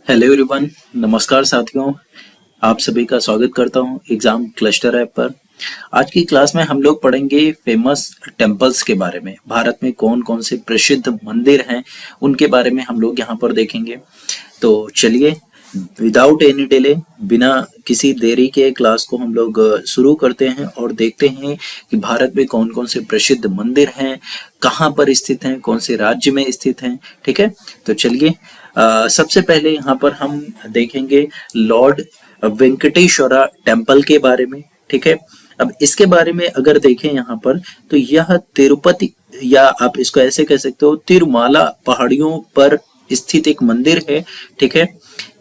Hello everyone, नमस्कार साथियों। आप सभी का स्वागत करता हूं एग्जाम क्लस्टर ऐप पर। आज की क्लास में हम लोग पढ़ेंगे फेमस टेम्पल्स के बारे में। भारत में कौन कौन से प्रसिद्ध मंदिर हैं उनके बारे में हम लोग यहाँ पर देखेंगे। तो चलिए विदाउट एनी डिले, बिना किसी देरी के क्लास को हम लोग शुरू करते हैं और देखते हैं कि भारत में कौन कौन से प्रसिद्ध मंदिर हैं, कहाँ पर स्थित हैं, कौन से राज्य में स्थित हैं। ठीक है, तो चलिए सबसे पहले यहाँ पर हम देखेंगे लॉर्ड वेंकटेश्वरा टेम्पल के बारे में। ठीक है, अब इसके बारे में अगर देखें यहाँ पर तो यह तिरुपति या आप इसको ऐसे कह सकते हो तिरुमाला पहाड़ियों पर स्थित एक मंदिर है। ठीक है,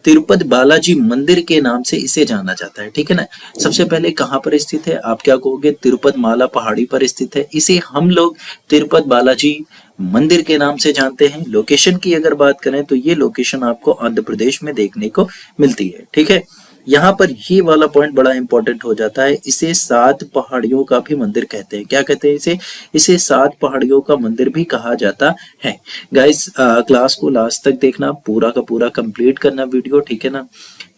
तिरुपति बालाजी मंदिर के नाम से इसे जाना जाता है। ठीक है ना। सबसे पहले कहाँ पर स्थित है, आप क्या कहोगे, तिरुपति माला पहाड़ी पर स्थित है। इसे हम लोग तिरुपति बालाजी मंदिर के नाम से जानते हैं। लोकेशन की अगर बात करें तो ये लोकेशन आपको आंध्र प्रदेश में देखने को मिलती है। ठीक है, यहाँ पर ये वाला पॉइंट बड़ा इंपॉर्टेंट हो जाता है। इसे 7 पहाड़ियों का भी मंदिर कहते हैं। क्या कहते हैं इसे 7 पहाड़ियों का मंदिर भी कहा जाता है। गाइस क्लास को लास्ट तक देखना, पूरा का पूरा कंप्लीट करना वीडियो। ठीक है ना।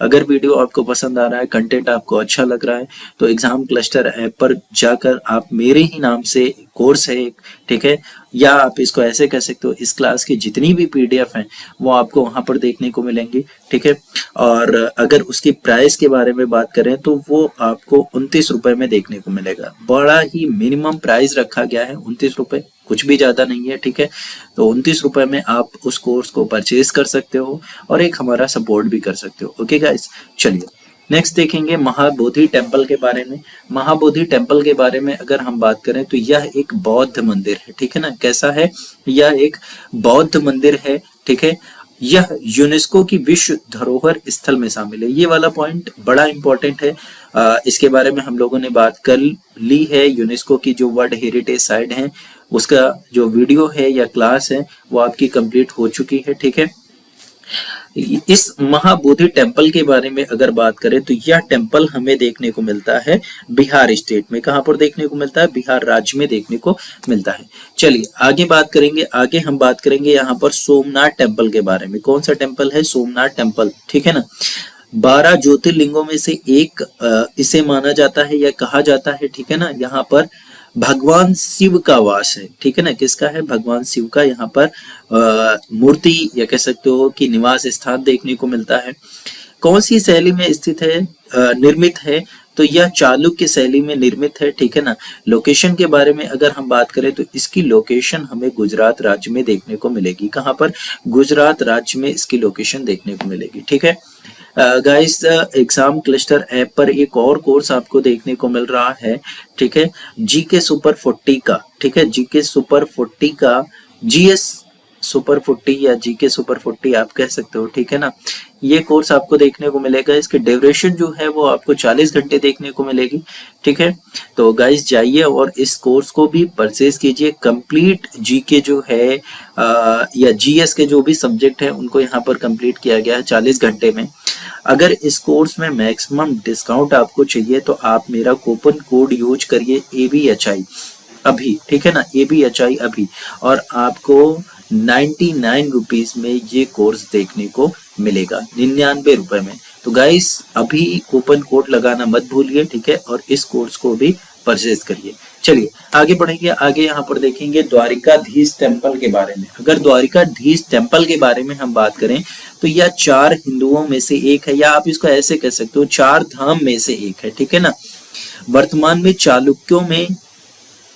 अगर वीडियो आपको पसंद आ रहा है, कंटेंट आपको अच्छा लग रहा है, तो एग्जाम क्लस्टर ऐप पर जाकर आप मेरे ही नाम से कोर्स है एक, ठीक है, या आप इसको ऐसे कह सकते हो इस क्लास की जितनी भी पीडीएफ हैं वो आपको वहां पर देखने को मिलेंगी। ठीक है, और अगर उसकी प्राइस के बारे में बात करें तो वो आपको 29 रुपए में देखने को मिलेगा। बड़ा ही मिनिमम प्राइस रखा गया है, 29 रुपए, कुछ भी ज्यादा नहीं है। ठीक है, तो 29 रुपए में आप उस कोर्स को परचेज कर सकते हो और एक हमारा सपोर्ट भी कर सकते हो। ओके गाइस, चलिए नेक्स्ट देखेंगे महाबोधि टेम्पल के बारे में। महाबोधि टेम्पल के बारे में अगर हम बात करें तो यह एक बौद्ध मंदिर है। ठीक है ना, कैसा है, यह एक बौद्ध मंदिर है। ठीक है, यह यूनेस्को की विश्व धरोहर स्थल में शामिल है। ये वाला पॉइंट बड़ा इंपॉर्टेंट है। इसके बारे में हम लोगों ने बात कर ली है। यूनेस्को की जो वर्ल्ड हेरिटेज साइट है उसका जो वीडियो है या क्लास है वो आपकी कंप्लीट हो चुकी है। ठीक है, इस महाबोधि टेम्पल के बारे में अगर बात करें तो यह टेम्पल हमें देखने को मिलता है बिहार स्टेट में। कहां पर देखने को मिलता है, बिहार राज्य में देखने को मिलता है। चलिए आगे बात करेंगे। आगे हम बात करेंगे यहाँ पर सोमनाथ टेम्पल के बारे में। कौन सा टेम्पल है, सोमनाथ टेम्पल। ठीक है ना, 12 ज्योतिर्लिंगों में से एक इसे माना जाता है या कहा जाता है। ठीक है ना, यहाँ पर भगवान शिव का वास है। ठीक है ना, किसका है, भगवान शिव का यहाँ पर मूर्ति या कह सकते हो कि निवास स्थान देखने को मिलता है। कौन सी शैली में स्थित है, निर्मित है, तो यह चालुक्य शैली में निर्मित है। ठीक है ना। लोकेशन के बारे में अगर हम बात करें तो इसकी लोकेशन हमें गुजरात राज्य में देखने को मिलेगी। कहां पर, गुजरात राज्य में इसकी लोकेशन देखने को मिलेगी। ठीक है गाइस, एग्जाम क्लस्टर ऐप पर एक और कोर्स आपको देखने को मिल रहा है। ठीक है, जीके सुपर 40 का। ठीक है, जीके सुपर 40 का, जीएस सुपर 40 या जीके सुपर 40 आप कह सकते हो। ठीक है ना, ये कोर्स आपको देखने को मिलेगा। इसकी ड्यूरेशन जो है वो आपको 40 घंटे देखने को मिलेगी। ठीक है, तो गाइस जाइए और इस कोर्स को भी परचेज कीजिए। कंप्लीट जीके जो है या जीएस के जो भी सब्जेक्ट है उनको यहाँ पर कंप्लीट किया गया है 40 घंटे में। अगर इस कोर्स में मैक्सिमम डिस्काउंट आपको चाहिए तो आप मेरा कूपन कोड यूज करिए ABHI अभी। ठीक है ना, ABHI अभी, और आपको 99 रुपीज में ये कोर्स देखने को मिलेगा, 99 रुपए में। तो गाइस अभी कूपन कोड लगाना मत भूलिए। ठीक है, और इस कोर्स को भी परचेज करिए। चलिए आगे बढ़ेंगे। आगे यहाँ पर देखेंगे द्वारिकाधीश टेम्पल के बारे में। अगर द्वारिकाधीश टेम्पल के बारे में हम बात करें तो यह 4 हिंदुओं में से एक है, या आप इसको ऐसे कह सकते हो 4 धाम में से एक है। ठीक है ना, वर्तमान में चालुक्यों में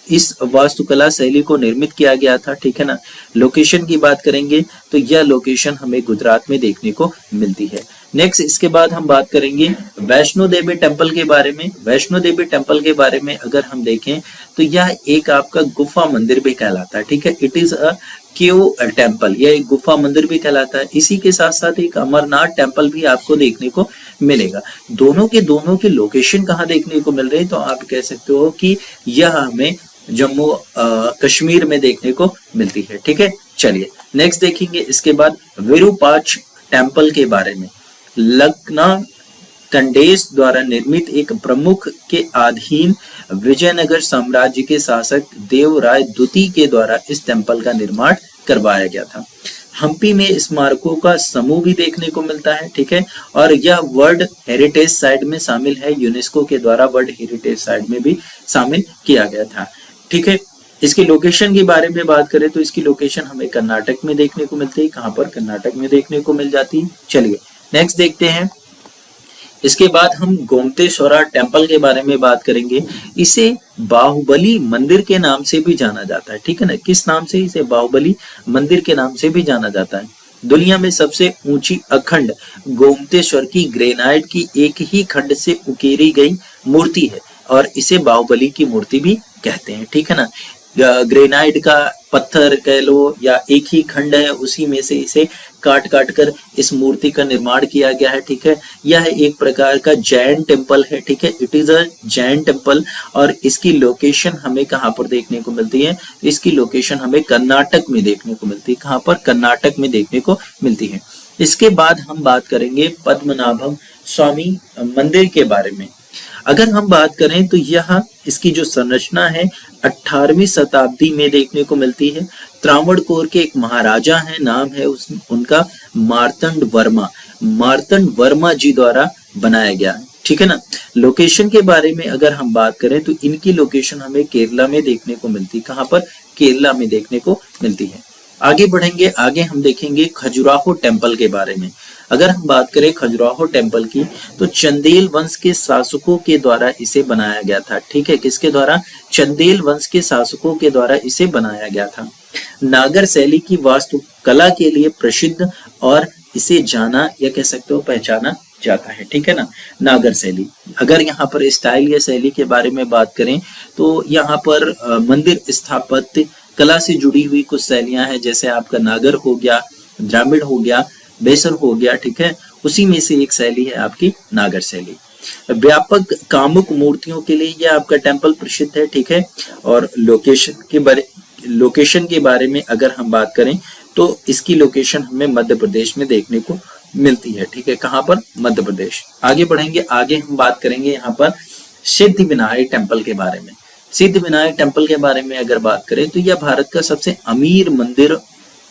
इस वास्तुकला शैली को निर्मित किया गया था। ठीक है ना, लोकेशन की बात करेंगे तो यह लोकेशन हमें गुजरात में देखने को मिलती है। नेक्स्ट इसके बाद हम बात करेंगे वैष्णो देवी टेम्पल के बारे में। वैष्णो देवी टेम्पल के बारे में अगर हम देखें तो यह एक आपका गुफा मंदिर भी कहलाता है। ठीक है, it is a cave temple, यह एक गुफा मंदिर भी कहलाता है। इसी के साथ साथ एक अमरनाथ टेम्पल भी आपको देखने को मिलेगा। दोनों के लोकेशन कहाँ देखने को मिल रहे हैं, तो आप कह सकते हो कि यह हमें जम्मू कश्मीर में देखने को मिलती है। ठीक है, चलिए नेक्स्ट देखेंगे इसके बाद विरूपाक्ष टेम्पल के बारे में। लखना कंडेश द्वारा निर्मित एक प्रमुख के अधीन विजयनगर साम्राज्य के शासक देवराय द्वितीय के द्वारा इस टेम्पल का निर्माण करवाया गया था। हम्पी में स्मारकों का समूह भी देखने को मिलता है, ठीक है। और यह वर्ल्ड हेरिटेज साइट में शामिल है, यूनेस्को के द्वारा वर्ल्ड हेरिटेज साइट में भी शामिल किया गया था, ठीक है। इसकी लोकेशन के बारे में बात करें तो इसकी लोकेशन हमें कर्नाटक में देखने को मिलती है। कहां पर? कर्नाटक में देखने को मिल जाती है। चलिए नेक्स्ट देखते हैं। इसके बाद हम गोमतेश्वरा टेम्पल के बारे में बात करेंगे। इसे बाहुबली मंदिर के नाम से भी जाना जाता है, ठीक है ना। किस नाम से? इसे बाहुबली मंदिर के नाम से भी जाना जाता है। दुनिया में सबसे ऊंची अखंड गोमतेश्वर की ग्रेनाइट की एक ही खंड से उकेरी गई मूर्ति है और इसे बाहुबली की मूर्ति भी कहते हैं, ठीक है ना। ग्रेनाइट का पत्थर कह लो या एक ही खंड है, उसी में से इसे काट काट कर इस मूर्ति का निर्माण किया गया है, ठीक है। यह एक प्रकार का जैन टेम्पल है, ठीक है। It is a Jain temple और इसकी लोकेशन हमें कहाँ पर देखने को मिलती है? इसकी लोकेशन हमें कर्नाटक में देखने को मिलती है। कहाँ पर? कर्नाटक में देखने को मिलती है। इसके बाद हम बात करेंगे पद्मनाभम स्वामी मंदिर के बारे में। अगर हम बात करें तो यह इसकी जो संरचना है 18वीं शताब्दी में देखने को मिलती है। त्रावणकोर के एक महाराजा है, नाम है उनका मार्तंड वर्मा जी द्वारा बनाया गया है, ठीक है ना। लोकेशन के बारे में अगर हम बात करें तो इनकी लोकेशन हमें केरला में देखने को मिलती है। कहाँ पर? केरला में देखने को मिलती है। आगे बढ़ेंगे, आगे हम देखेंगे खजुराहो टेम्पल के बारे में। अगर हम बात करें खजुराहो टेम्पल की तो चंदेल वंश के शासकों के द्वारा इसे बनाया गया था, ठीक है। किसके द्वारा? चंदेल वंश के शासकों के द्वारा इसे बनाया गया था। नागर शैली की वास्तुकला के लिए प्रसिद्ध और इसे जाना या कह सकते हो पहचाना जाता है, ठीक है ना। नागर शैली, अगर यहाँ पर स्टाइल या शैली के बारे में बात करें तो यहाँ पर मंदिर स्थापत्य कला से जुड़ी हुई कुछ शैलियां हैं, जैसे आपका नागर हो गया, द्राविड़ हो गया, बेसर हो गया, ठीक है। उसी में से एक शैली है आपकी नागर शैली। व्यापक कामुक मूर्तियों के लिए यह आपका टेम्पल प्रसिद्ध है, ठीक है। और लोकेशन के बारे में अगर हम बात करें तो इसकी लोकेशन हमें मध्य प्रदेश में देखने को मिलती है, ठीक है। कहाँ पर? मध्य प्रदेश। आगे बढ़ेंगे, आगे हम बात करेंगे यहाँ पर सिद्धिविनायक टेम्पल के बारे में। सिद्धिविनायक टेम्पल के बारे में अगर बात करें तो यह भारत का सबसे अमीर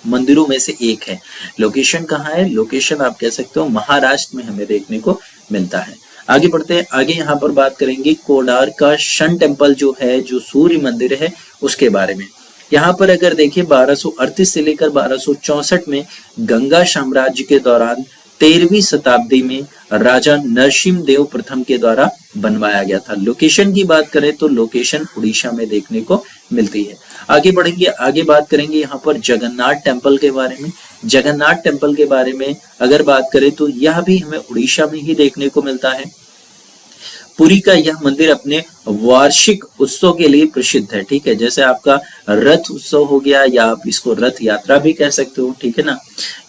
मंदिरों में से एक है। लोकेशन कहाँ है? लोकेशन आप कह सकते हो महाराष्ट्र में हमें देखने को मिलता है। आगे बढ़ते हैं, आगे यहाँ पर बात करेंगे कोणार्क का सन टेम्पल जो है, जो सूर्य मंदिर है, उसके बारे में। यहाँ पर अगर देखिए 1238 से लेकर 1264 में गंगा साम्राज्य के दौरान 13वीं शताब्दी में राजा नरसिंह देव प्रथम के द्वारा बनवाया गया था। लोकेशन की बात करें तो लोकेशन उड़ीसा में देखने को मिलती है। आगे बढ़ेंगे, आगे बात करेंगे यहाँ पर जगन्नाथ टेम्पल के बारे में। जगन्नाथ टेम्पल के बारे में अगर बात करें तो यह भी हमें उड़ीसा में ही देखने को मिलता है। पुरी का यह मंदिर अपने वार्षिक उत्सव के लिए प्रसिद्ध है, ठीक है। जैसे आपका रथ उत्सव हो गया या आप इसको रथ यात्रा भी कह सकते हो, ठीक है ना।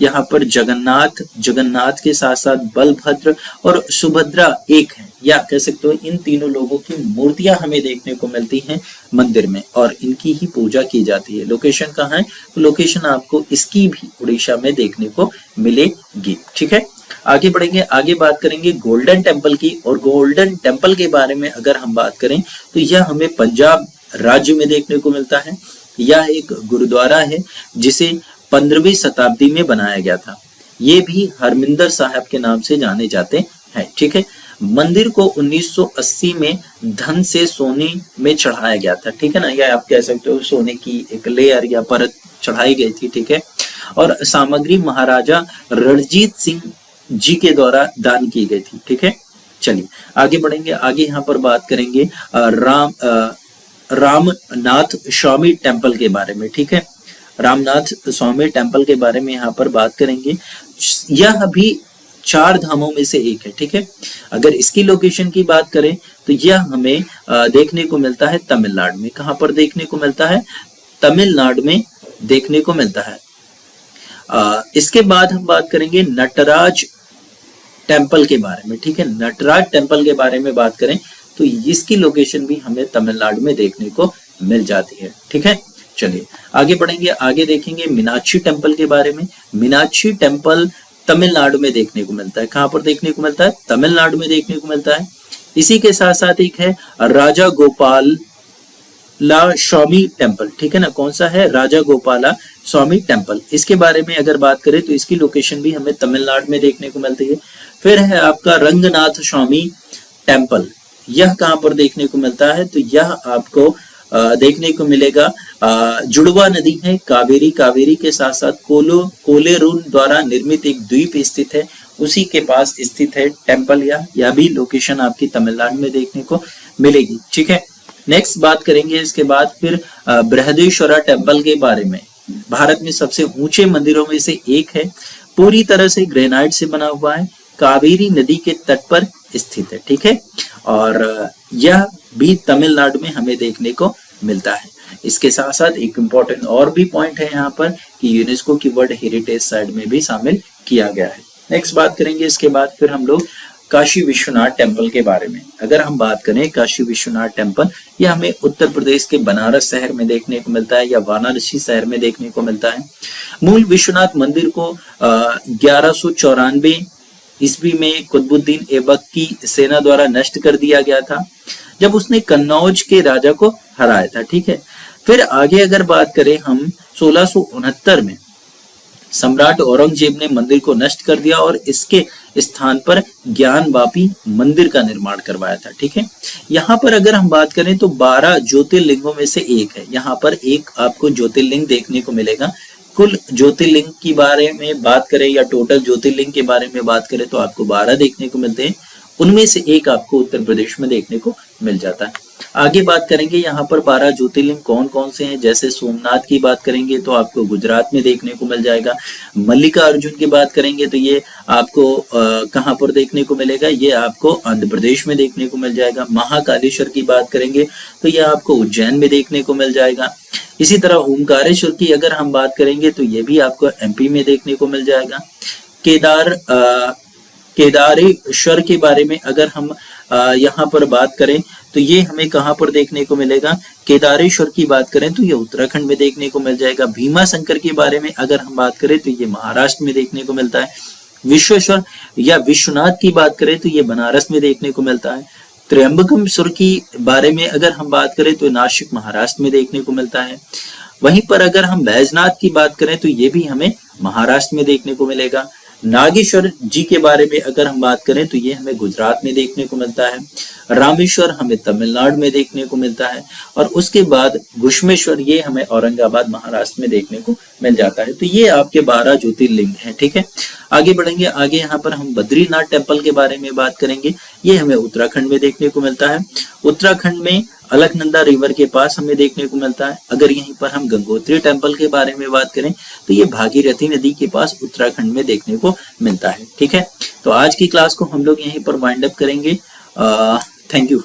यहाँ पर जगन्नाथ के साथ साथ बलभद्र और सुभद्रा एक है, या कह सकते हो इन तीनों लोगों की मूर्तियां हमें देखने को मिलती हैं मंदिर में और इनकी ही पूजा की जाती है। लोकेशन कहाँ है? तो लोकेशन आपको इसकी भी उड़ीसा में देखने को मिलेगी, ठीक है। आगे बढ़ेंगे, आगे बात करेंगे गोल्डन टेम्पल की। और गोल्डन टेम्पल के बारे में अगर हम बात करें तो यह हमें पंजाब राज्य में देखने को मिलता है। यह एक गुरुद्वारा है जिसे 15वीं शताब्दी में बनाया गया था। ये भी हरमिंदर साहब के नाम से जाने जाते हैं, ठीक है। मंदिर को 1980 में धन से सोने में चढ़ाया गया था, ठीक है ना। या आप कह सकते हो सोने की एक लेयर या परत चढ़ाई गई थी, ठीक है। और सामग्री महाराजा रणजीत सिंह जी के द्वारा दान की गई थी, ठीक है। चलिए आगे बढ़ेंगे, आगे यहाँ पर बात करेंगे रामनाथ स्वामी टेम्पल के बारे में, ठीक है। रामनाथ स्वामी टेम्पल के बारे में यहाँ पर बात करेंगे। यह भी 4 धामों में से एक है, ठीक है। अगर इसकी लोकेशन की बात करें तो यह हमें देखने को मिलता है तमिलनाडु में। कहाँ पर देखने को मिलता है? तमिलनाडु में देखने को मिलता है। इसके बाद हम बात करेंगे नटराज टेम्पल के बारे में, ठीक है। नटराज टेम्पल के बारे में बात करें तो इसकी लोकेशन भी हमें तमिलनाडु में देखने को मिल जाती है, ठीक है। चलिए आगे बढ़ेंगे, आगे देखेंगे मीनाक्षी टेम्पल के बारे में। मीनाक्षी टेम्पल तमिलनाडु में देखने को मिलता है। कहाँ पर देखने को मिलता है? तमिलनाडु में देखने को मिलता है। इसी के साथ साथ एक है राजा गोपाल ला स्वामी टेम्पल, ठीक है ना, कौन सा है, राजा गोपाला स्वामी टेम्पल। इसके बारे में अगर बात करें तो इसकी लोकेशन भी हमें तमिलनाडु में देखने को मिलती है। फिर है आपका रंगनाथ स्वामी टेम्पल, यह कहाँ पर देखने को मिलता है, तो यह आपको देखने को मिलेगा जुड़वा नदी है कावेरी, कावेरी के साथ साथ कोलेरून द्वारा निर्मित एक द्वीप स्थित है, उसी के पास स्थित है टेम्पल। यह भी लोकेशन आपकी तमिलनाडु में देखने को मिलेगी, ठीक है। नेक्स्ट बात करेंगे इसके बाद फिर बृहदेश्वरा टेम्पल के बारे में। भारत में सबसे ऊंचे मंदिरों में से एक है, पूरी तरह से ग्रेनाइट से बना हुआ है, कावेरी नदी के तट पर स्थित है, ठीक है। और यह भी तमिलनाडु में हमें देखने को मिलता है। इसके साथ साथ एक इम्पोर्टेंट और भी पॉइंट है यहाँ पर कि यूनेस्को की वर्ल्ड हेरिटेज साइट में भी शामिल किया गया है। नेक्स्ट बात करेंगे इसके बाद फिर हम लोग काशी विश्वनाथ टेम्पल के बारे में। अगर हम बात करें काशी विश्वनाथ टेम्पल, यह हमें उत्तर प्रदेश के बनारस शहर में देखने को मिलता है या वाराणसी शहर में देखने को मिलता है। मूल विश्वनाथ मंदिर को 1194 ईस्वी में कुतुबुद्दीन ऐबक की सेना द्वारा नष्ट कर दिया गया था, जब उसने कन्नौज के राजा को हराया था, ठीक है। फिर आगे अगर बात करें हम 1669 में सम्राट औरंगजेब ने मंदिर को नष्ट कर दिया और इसके स्थान पर ज्ञानवापी मंदिर का निर्माण करवाया था, ठीक है। यहाँ पर अगर हम बात करें तो 12 ज्योतिर्लिंगों में से एक है, यहाँ पर एक आपको ज्योतिर्लिंग देखने को मिलेगा। कुल ज्योतिर्लिंग की बारे में बात करें या टोटल ज्योतिर्लिंग के बारे में बात करें तो आपको 12 देखने को मिलते हैं, उनमें से एक आपको उत्तर प्रदेश में देखने को मिल जाता है। आगे बात करेंगे यहाँ पर 12 ज्योतिर्लिंग कौन कौन से हैं। जैसे सोमनाथ की बात करेंगे तो आपको गुजरात में देखने को मिल जाएगा। मल्लिकार्जुन की बात करेंगे तो ये आपको कहाँ पर देखने को मिलेगा, ये आपको आंध्र प्रदेश में देखने को मिल जाएगा। महाकालेश्वर की बात करेंगे तो ये आपको उज्जैन में देखने को मिल जाएगा। इसी तरह ओमकारेश्वर की अगर हम बात करेंगे तो ये भी आपको एमपी में देखने को मिल जाएगा। केदारेश्वर के बारे में अगर हम यहाँ पर बात करें तो ये हमें कहाँ पर देखने को मिलेगा, केदारेश्वर की बात करें तो ये उत्तराखंड में देखने को मिल जाएगा। भीमा शंकर के बारे में अगर हम बात करें तो ये महाराष्ट्र में देखने को मिलता है। विश्वेश्वर या विश्वनाथ की बात करें तो ये बनारस में देखने को मिलता है। त्र्यंबकमसुर की बारे में अगर हम बात करें तो नासिक महाराष्ट्र में देखने को मिलता है। वहीं पर अगर हम बैजनाथ की बात करें तो ये भी हमें महाराष्ट्र में देखने को मिलेगा। नागेश्वर जी के बारे में अगर हम बात करें तो ये हमें गुजरात में देखने को मिलता है। रामेश्वर हमें तमिलनाडु में देखने को मिलता है और उसके बाद घुश्मेश्वर ये हमें औरंगाबाद महाराष्ट्र में देखने को मिल जाता है। तो ये आपके 12 ज्योतिर्लिंग हैं, ठीक है। आगे बढ़ेंगे, आगे यहाँ पर हम बद्रीनाथ टेम्पल के बारे में बात करेंगे। ये हमें उत्तराखंड में देखने को मिलता है। उत्तराखंड में अलकनंदा रिवर के पास हमें देखने को मिलता है। अगर यहीं पर हम गंगोत्री टेम्पल के बारे में बात करें तो ये भागीरथी नदी के पास उत्तराखंड में देखने को मिलता है, ठीक है। तो आज की क्लास को हम लोग यहीं पर वाइंड अप करेंगे। Thank you.